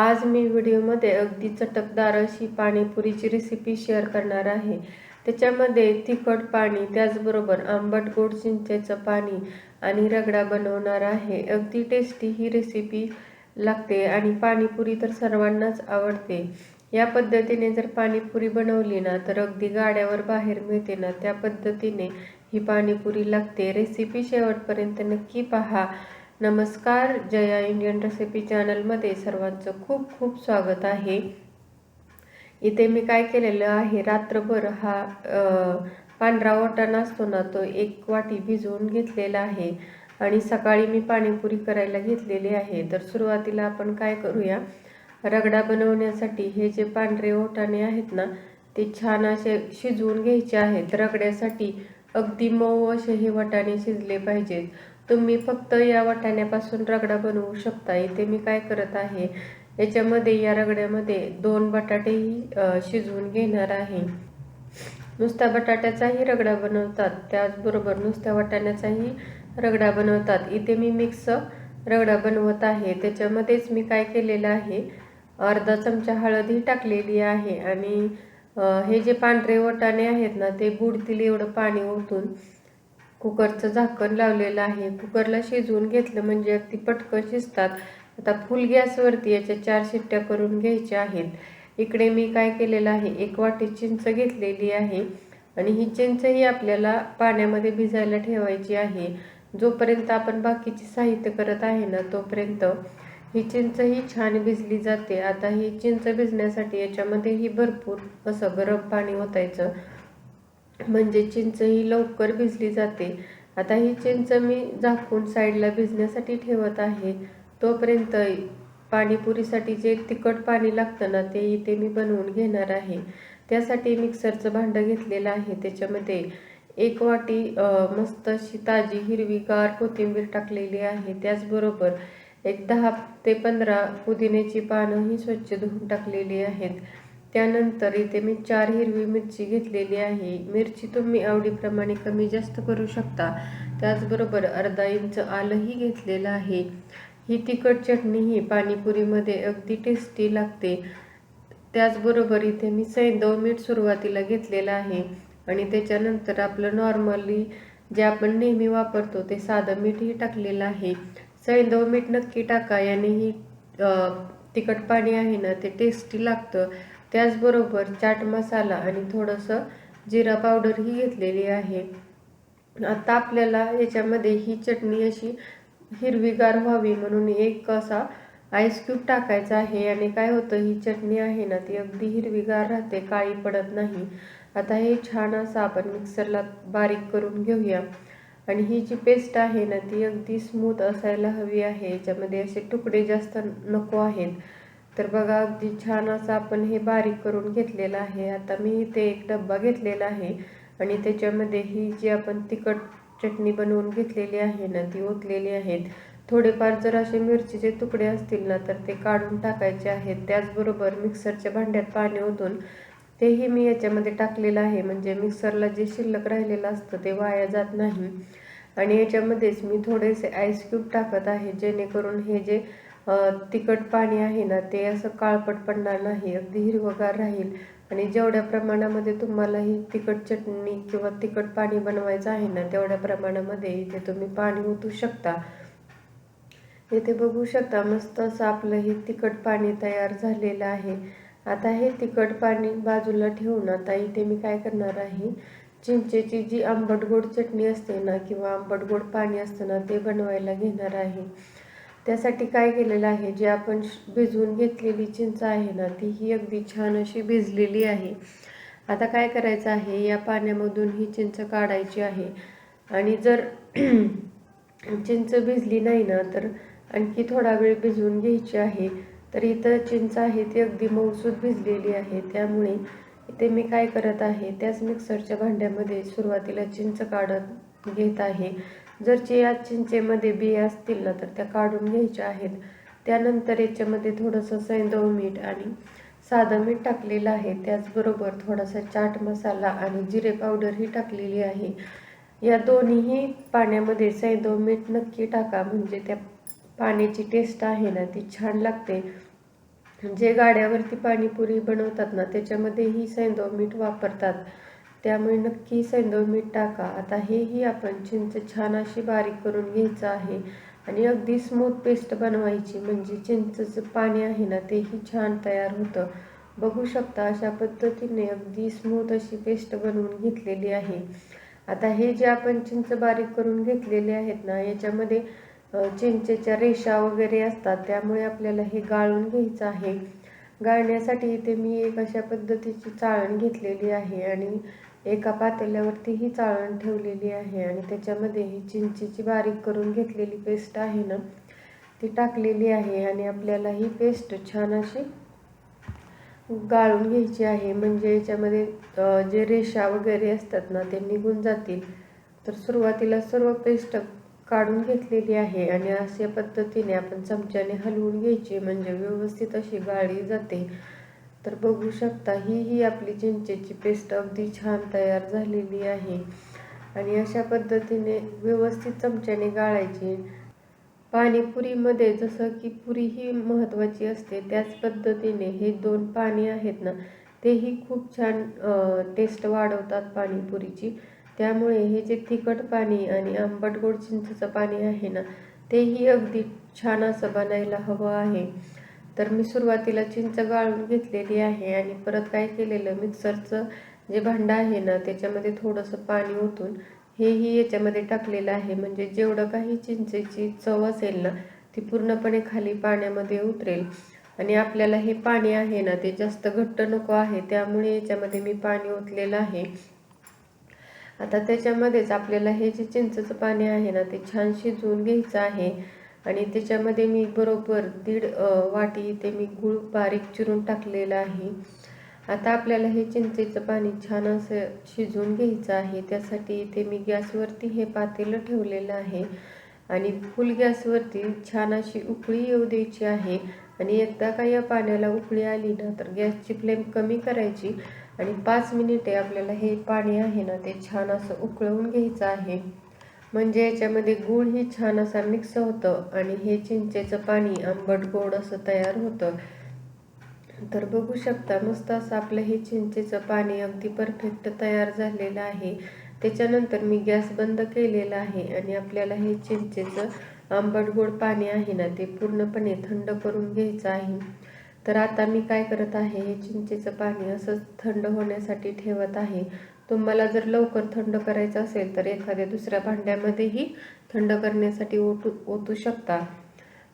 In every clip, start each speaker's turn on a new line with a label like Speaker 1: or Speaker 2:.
Speaker 1: आज मी व्हिडिओमध्ये अगदी चटकदार अशी पाणीपुरीची रेसिपी शेअर करणार आहे। त्याच्यामध्ये तिखट पाणी, त्याचबरोबर आंबट गोड चिंचेचं पाणी आणि रगडा बनवणार आहे। अगदी टेस्टी ही रेसिपी लागते आणि पाणीपुरी तर सर्वांनाच आवडते। या पद्धतीने जर पाणीपुरी बनवली ना तर अगदी गाड्यावर बाहेर मिळते ना, त्या पद्धतीने ही पाणीपुरी लागते। रेसिपी शेवटपर्यंत नक्की पहा। नमस्कार, जया इंडियन रेसिपी चॅनलमध्ये सर्वांचं खूप खूप स्वागत आहे। इथे मी काय केलेलं आहे, रात्रभर हा पांढरा वाटाणा असतो ना, तो 1 वाटी भिजवून घेतलेला आहे आणि सकाळी मी पाणीपुरी करायला घेतलेली आहे। तर सुरुवातीला आपण काय करूया, रगडा बनवण्यासाठी हे जे पांढरे वाटाणे आहेत ना, ते छान असे शिजवून घ्यायचे आहेत। रगड्यासाठी अगदी मऊ असे हे वाटाणे शिजले पाहिजेत। तुम्ही फक्त या वाटाण्यापासून रगडा बनवू शकता। इथे मी काय करत आहे, याच्यामध्ये या रगड्यामध्ये 2 बटाटेही शिजवून घेणार आहे। नुसत्या बटाट्याचाही रगडा बनवतात, त्याचबरोबर नुसत्या वाटाण्याचाही रगडा बनवतात। इथे मी मिक्स रगडा बनवत आहे। त्याच्यामध्येच मी काय केलेलं आहे, अर्धा चमचा हळदही टाकलेली आहे आणि हे जे पांढरे वाटाणे आहेत ना, ते बुडतील एवढं पाणी ओतून कुकरचं झाकण लावलेलं आहे। कुकरला शिजवून घेतलं म्हणजे अगदी पटकन शिजतात। आता फुल गॅसवरती याच्या 4 शिट्ट्या करून घ्यायच्या आहेत। इकडे मी काय केलेलं आहे, 1 वाटी चिंच घेतलेली आहे आणि ही चिंचही आपल्याला पाण्यामध्ये भिजायला ठेवायची आहे। जोपर्यंत आपण बाकीचे साहित्य करत आहे ना, तोपर्यंत ही चिंचही छान भिजली जाते। आता ही चिंच भिजण्यासाठी याच्यामध्येही भरपूर असं गरम पाणी ओतायचं, म्हणजे चिंच ही लवकर भिजली जाते। आता ही चिंच मी झाकून साईडला भिजण्यासाठी ठेवत आहे। तोपर्यंत पाणीपुरीसाठी जे तिखट पाणी लागतं ना, ते इथे मी बनवून घेणार आहे। त्यासाठी मिक्सरचं भांडं घेतलेलं आहे। त्याच्यामध्ये 1 वाटी मस्त अशी ताजी हिरवीगार कोथिंबीर टाकलेली आहे। त्याचबरोबर एक 10 ते 15 पुदिन्याची पानं ही स्वच्छ धुवून टाकलेली आहेत। त्यानंतर इथे मी 4 हिरवी मिरची घेतलेली आहे। मिरची तुम्ही आवडीप्रमाणे कमी जास्त करू शकता। त्याचबरोबर अर्धा इंच आलंही घेतलेलं आहे। ही तिखट चटणी ही पाणीपुरीमध्ये अगदी टेस्टी लागते। त्याचबरोबर इथे मी सैंधव मीठ सुरुवातीला घेतलेलं आहे आणि त्याच्यानंतर आपलं नॉर्मली जे आपण नेहमी वापरतो ते साधं मीठही टाकलेलं आहे। सैंधव मीठ नक्की टाका, याने ही तिखट पाणी आहे ना, ते टेस्टी लागतं। त्याचबरोबर चाट मसाला आणि थोडंसं जिरा पावडरही घेतलेली आहे। आता आपल्याला याच्यामध्ये ही चटणी अशी हिरवीगार व्हावी म्हणून एक असा आईस क्यूब टाकायचा आहे आणि काय होतं, ही चटणी आहे ना, ती अगदी हिरवीगार राहते, काळी पडत नाही। आता हे छान असं आपण मिक्सरला बारीक करून घेऊया आणि ही जी पेस्ट आहे ना, ती अगदी स्मूथ असायला हवी आहे। याच्यामध्ये असे तुकडे जास्त नको आहेत। तर बघा, अगदी छान असं आपण हे बारीक करून घेतलेलं आहे। आता मी इथे एक डब्बा घेतलेला आहे आणि त्याच्यामध्ये ही जी आपण तिखट चटणी बनवून घेतलेली आहे ना, ती ओतलेली आहेत। थोडेफार जर असे मिरचीचे तुकडे असतील ना, तर ते काढून टाकायचे आहेत। त्याचबरोबर मिक्सरच्या भांड्यात पाणी ओतून तेही मी याच्यामध्ये टाकलेलं आहे, म्हणजे मिक्सरला जे शिल्लक राहिलेलं असतं ते वाया जात नाही। आणि याच्यामध्येच मी थोडेसे आईस क्यूब टाकत आहे, जेणेकरून हे जे तिखट पाणी आहे ना, ते असं काळपट पडणार नाही, अगदी हिरवगार राहील। आणि जेवढ्या प्रमाणामध्ये तुम्हाला ही तिखट चटणी किंवा तिखट पाणी बनवायचं आहे ना, तेवढ्या प्रमाणामध्ये इथे तुम्ही पाणी ओतू शकता। इथे बघू शकता, मस्त असं आपलं हे तिखट पाणी तयार झालेलं आहे। आता हे तिखट पाणी बाजूला ठेवून आता इथे मी काय करणार आहे, चिंचेची जी आंबट गोड चटणी असते ना, किंवा आंबट गोड पाणी असतं ना, ते बनवायला घेणार आहे। त्यासाठी काय केलेलं आहे, जे आपण भिजवून घेतलेली चिंच आहे ना, ती ही अगदी छान अशी भिजलेली आहे। आता काय करायचं आहे, या पाण्यामधून ही चिंच काढायची आहे आणि जर चिंच भिजली नाही ना, तर आणखी थोडा वेळ भिजवून घ्यायची आहे। तर इथं चिंच आहे ती अगदी मऊसूत भिजलेली आहे। त्यामुळे इथे मी काय करत आहे, त्याच मिक्सरच्या भांड्यामध्ये सुरुवातीला चिंच काढत घेत आहे। जर या चिंचेमध्ये बिया असतील ना, तर त्या काढून घ्यायच्या आहेत। त्यानंतर याच्यामध्ये थोडंसं सैंधव मीठ आणि साधं मीठ टाकलेलं आहे। त्याचबरोबर थोडासा चाट मसाला आणि जिरे पावडरही टाकलेली आहे। या दोन्हीही पाण्यामध्ये सैंधव मीठ नक्की टाका, म्हणजे त्या पाण्याची टेस्ट आहे ना, ती छान लागते। जे गाड्यावरती पाणीपुरी बनवतात ना त्याच्यामध्येही सैंधव मीठ वापरतात, त्यामुळे नक्की सैंधव मीठ टाका. आता हेही आपण चिंच छान अशी बारीक करून घ्यायचं आहे आणि अगदी स्मूथ पेस्ट बनवायची, म्हणजे चिंचचं पाणी आहे ना तेही छान तयार होतं. बघू शकता अशा पद्धतीने अगदी स्मूथ अशी पेस्ट बनवून घेतलेली आहे. आता हे जे आपण चिंच बारीक करून घेतलेले आहेत ना याच्यामध्ये चिंचेच्या रेषा वगैरे असतात, त्यामुळे आपल्याला हे गाळून घ्यायचं आहे. गाळण्यासाठी इथे मी एक अशा पद्धतीची चाळण घेतलेली आहे आणि एका पातेल्यावरती ही चाळण ठेवलेली आहे आणि त्याच्यामध्ये ही चिंचेची बारीक करून घेतलेली पेस्ट आहे ना ती टाकलेली आहे आणि आपल्याला ही पेस्ट छान अशी गाळून घ्यायची आहे, म्हणजे याच्यामध्ये जे रेषा वगैरे असतात ना ते निघून जातील. तर सुरुवातीला सर्व पेस्ट काढून घेतलेली आहे आणि अशा पद्धतीने आपण चमच्याने हलवून घ्यायची, म्हणजे व्यवस्थित अशी गाळली जाते. तर बघू शकता ही आपली चिंचेची पेस्ट अगदी छान तयार झालेली आहे आणि अशा पद्धतीने व्यवस्थित चमच्याने गाळायची. पाणीपुरीमध्ये जसं की पुरी ही महत्त्वाची असते, त्याच पद्धतीने हे 2 पाणी आहेत ना तेही खूप छान टेस्ट वाढवतात पाणीपुरीची. त्यामुळे हे जे तिखट पाणी आणि आंबट गोड चिंचेचं पाणी आहे ना तेही अगदी छान असं बनायला हवं आहे. तर मी सुरुवातीला चिंच गाळून घेतलेली आहे आणि परत काय केलेलं, मिक्सरचं जे भांडं आहे ना त्याच्यामध्ये थोडंसं पाणी ओतून हेही याच्यामध्ये टाकलेलं आहे, म्हणजे जेवढं काही चिंचेची चव असेल ना ती पूर्णपणे खाली पाण्यामध्ये उतरेल. आणि आपल्याला हे पाणी आहे ना ते जास्त घट्ट नको आहे, त्यामुळे याच्यामध्ये मी पाणी ओतलेलं आहे. आता त्याच्यामध्येच आपल्याला हे जे चिंचेचं पाणी आहे ना ते छान शिजवून घ्यायचं आहे आणि त्याच्यामध्ये मी बरोबर 1.5 वाटी इथे मी गूळ बारीक चिरून टाकलेला आहे. आता आपल्याला हे चिंचेचं पाणी छान असं शिजवून घ्यायचं आहे. त्यासाठी इथे मी गॅसवरती हे पातेलं ठेवलेलं आहे आणि फुल गॅसवरती छान अशी उकळी येऊ द्यायची आहे आणि एकदा का या पाण्याला उकळी आली ना तर गॅसची फ्लेम कमी करायची आणि 5 मिनिटे आपल्याला हे पाणी आहे ना ते छान असं उकळवून घ्यायचं आहे, म्हणजे याच्यामध्ये गूळही छान असा मिक्स होतं आणि हे चिंचेचं पाणी आंबट गोड असं तयार होतं. तर बघू शकता मस्त असं आपलं हे चिंचेचं पाणी अगदी परफेक्ट तयार झालेलं आहे. त्याच्यानंतर मी गॅस बंद केलेला आहे आणि आपल्याला हे चिंचेचं आंबट गोड पाणी आहे ना ते पूर्णपणे थंड करून घ्यायचं आहे. तर आता मी काय करत आहे, हे चिंचेचं पाणी असंच थंड होण्यासाठी ठेवत आहे. तुम्हाला जर लवकर थंड करायचं असेल तर एखाद्या दुसऱ्या भांड्यामध्येही थंड करण्यासाठी ओतू शकता.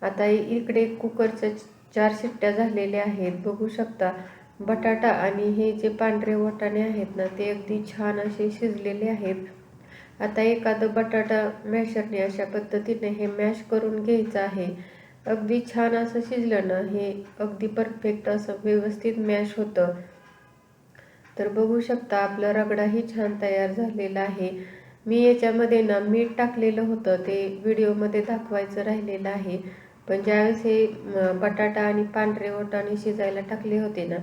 Speaker 1: आता इकडे कुकरच्या 4 शिट्ट्या झालेल्या आहेत. बघू शकता बटाटा आणि हे जे पांढरे वाटाणे आहेत ना ते अगदी छान असे शिजलेले आहेत. आता एखादं बटाटा मॅशरने अशा पद्धतीने हे मॅश करून घ्यायचं आहे. अगदी छान असं शिजलं ना हे अगदी परफेक्ट असं व्यवस्थित मॅश होतं. तर बघू शकता आपला रगडाही छान तयार झालेला आहे. मी याच्यामध्ये ना मीठ टाकलेलं होतं, ते व्हिडिओमध्ये दाखवायचं राहिलेलं आहे. पण ज्यावेळेस हे बटाटा आणि पांढरे वाटाणे शिजायला टाकले होते ना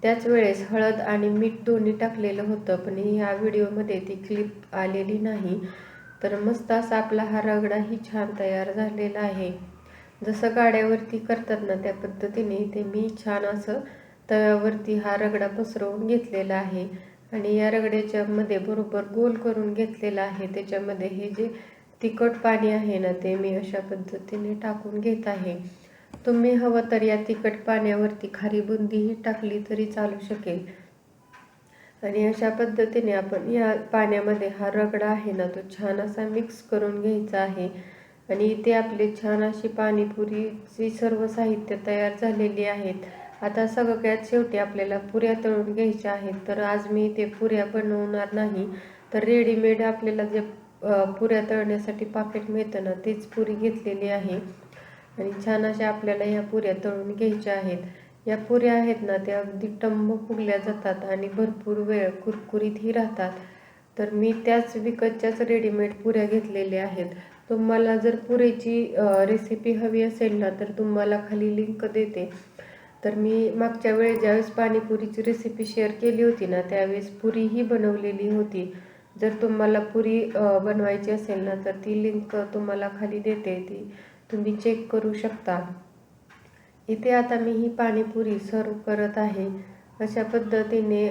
Speaker 1: त्याच वेळेस हळद आणि मीठ दोन्ही टाकलेलं होतं, पण ह्या व्हिडिओमध्ये ती क्लिप आलेली नाही. तर मस्त असा आपला हा रगडाही छान तयार झालेला आहे. जसं गाड्यावरती करतात ना त्या पद्धतीने इथे मी छान असं तव्यावरती हा रगडा पसरवून घेतलेला आहे आणि या रगड्याच्या मध्ये बरोबर गोल करून घेतलेला आहे. त्याच्यामध्ये हे जे तिखट पाणी आहे ना ते मी अशा पद्धतीने टाकून घेत आहे. तुम्ही हवं तर या तिखट पाण्यावरती खारी बुंदीही टाकली तरी चालू शकेल. आणि अशा पद्धतीने आपण या पाण्यामध्ये हा रगडा आहे ना तो छान असा मिक्स करून घ्यायचा आहे आणि इथे आपली छान अशी पाणीपुरीची सर्व साहित्य तयार झालेली आहेत. आता सगळ्यात शेवटी आपल्याला पुऱ्या तळून घ्यायच्या आहेत. तर आज मी इथे पुऱ्या बनवणार नाही, तर रेडीमेड आपल्याला जे पुऱ्या तळण्यासाठी पाकिट मिळतं ना तीच पुरी घेतलेली आहे आणि छान अशा आपल्याला ह्या पुऱ्या तळून घ्यायच्या आहेत. या पुऱ्या आहेत ना त्या अगदी टम्म फुगल्या जातात आणि भरपूर वेळ कुरकुरीतही राहतात. तर मी त्याच विकतच्याच रेडीमेड पुऱ्या घेतलेल्या आहेत. तुम्हाला जर पुऱ्याची रेसिपी हवी असेल ना तर तुम्हाला खाली लिंक देते. तर मी मागच्या वेळेस ज्यावेळेस पाणीपुरीची रेसिपी शेअर केली होती ना त्यावेळेस पुरीही बनवलेली होती. जर तुम्हाला पुरी बनवायची असेल ना तर ती लिंक तुम्हाला खाली देते, ती तुम्ही चेक करू शकता. इथे आता मी ही पाणीपुरी सर्व करत आहे. अशा पद्धतीने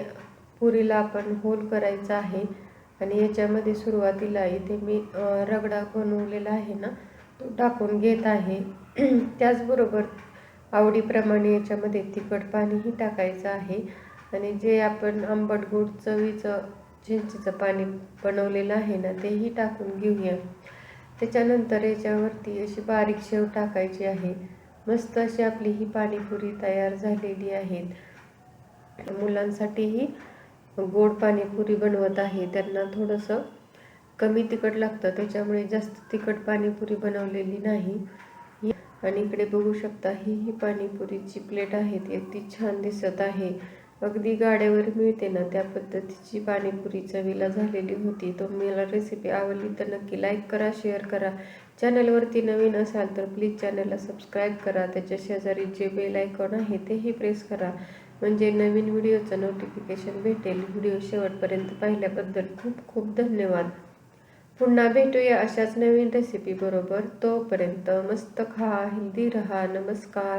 Speaker 1: पुरीला आपण होल करायचा आहे आणि याच्यामध्ये सुरुवातीला इथे मी रगडा बनवलेला आहे ना, तो टाकून घेत आहे. त्याचबरोबर आवडीप्रमाणे याच्यामध्ये तिखट पाणीही टाकायचं आहे आणि जे आपण आंबट गोड चवीचं चिंचेचं पाणी बनवलेलं आहे ना, तेही टाकून घेऊया. त्याच्यानंतर याच्यावरती अशी बारीक शेव टाकायची आहे. मस्त अशी आपली ही पाणीपुरी तयार झालेली आहे. मुलांसाठीही गोड पाणीपुरी बनवत आहे. त्यांना थोडंसं कमी तिखट लागतं, त्याच्यामुळे जास्त तिखट पाणीपुरी बनवलेली नाही. आणि इकडे बघू शकता ही पाणीपुरीची प्लेट आहे ती अगदी छान दिसत आहे. अगदी गाड्यावर मिळते ना त्या पद्धतीची पाणीपुरी चवीला झालेली होती. तुम्हाला रेसिपी आवडली तर नक्की लाईक करा, शेअर करा. चॅनलवरती नवीन असाल तर प्लीज चॅनलला सबस्क्राईब करा. त्याच्या शेजारी जे बेल आयकॉन आहे तेही प्रेस करा, म्हणजे नवीन व्हिडिओचं नोटिफिकेशन भेटेल. व्हिडिओ शेवटपर्यंत पाहिल्याबद्दल खूप खूप धन्यवाद. पुन्हा भेटूया अशाच नवीन रेसिपी बरोबर. तोपर्यंत मस्त खा, हेल्दी रहा. नमस्कार.